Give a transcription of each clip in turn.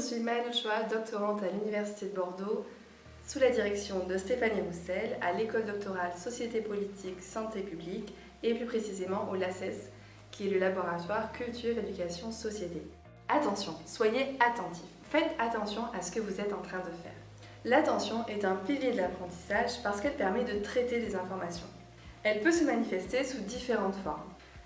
suis Maëlle Choix, doctorante à l'Université de Bordeaux, sous la direction de Stéphanie Roussel, à l'école doctorale Société politique Santé publique et plus précisément au LACES, qui est le laboratoire Culture, Éducation, Société. Attention, soyez attentifs, faites attention à ce que vous êtes en train de faire. L'attention est un pilier de l'apprentissage parce qu'elle permet de traiter des informations. Elle peut se manifester sous différentes formes.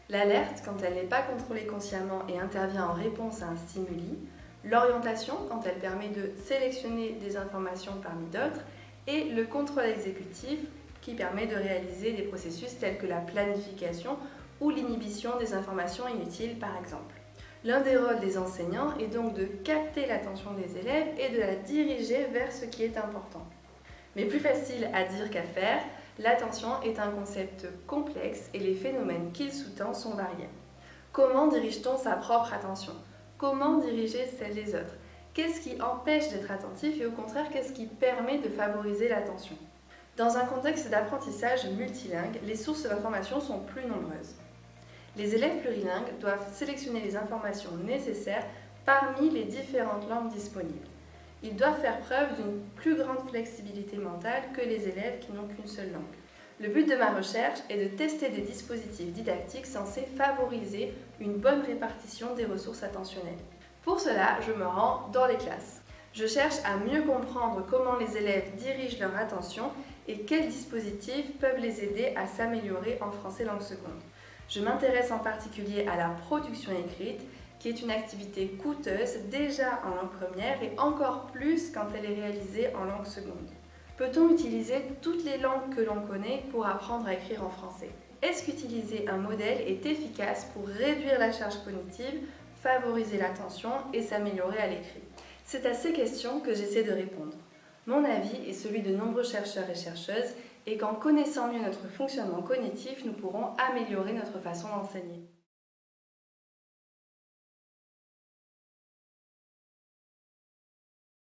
L'alerte, quand elle n'est pas contrôlée consciemment et intervient en réponse à un stimuli. L'orientation, quand elle permet de sélectionner des informations parmi d'autres. Et le contrôle exécutif, qui permet de réaliser des processus tels que la planification ou l'inhibition des informations inutiles, par exemple. L'un des rôles des enseignants est donc de capter l'attention des élèves et de la diriger vers ce qui est important. Mais plus facile à dire qu'à faire, l'attention est un concept complexe et les phénomènes qu'il sous-tend sont variés. Comment dirige-t-on sa propre attention ? Comment diriger celle des autres ? Qu'est-ce qui empêche d'être attentif et au contraire, qu'est-ce qui permet de favoriser l'attention ? Dans un contexte d'apprentissage multilingue, les sources d'informations sont plus nombreuses. Les élèves plurilingues doivent sélectionner les informations nécessaires parmi les différentes langues disponibles. Ils doivent faire preuve d'une plus grande flexibilité mentale que les élèves qui n'ont qu'une seule langue. Le but de ma recherche est de tester des dispositifs didactiques censés favoriser une bonne répartition des ressources attentionnelles. Pour cela, je me rends dans les classes. Je cherche à mieux comprendre comment les élèves dirigent leur attention et quels dispositifs peuvent les aider à s'améliorer en français langue seconde. Je m'intéresse en particulier à la production écrite, qui est une activité coûteuse déjà en langue première et encore plus quand elle est réalisée en langue seconde. Peut-on utiliser toutes les langues que l'on connaît pour apprendre à écrire en français ? Est-ce qu'utiliser un modèle est efficace pour réduire la charge cognitive, favoriser l'attention et s'améliorer à l'écrit ? C'est à ces questions que j'essaie de répondre. Mon avis et celui de nombreux chercheurs et chercheuses est qu'en connaissant mieux notre fonctionnement cognitif, nous pourrons améliorer notre façon d'enseigner.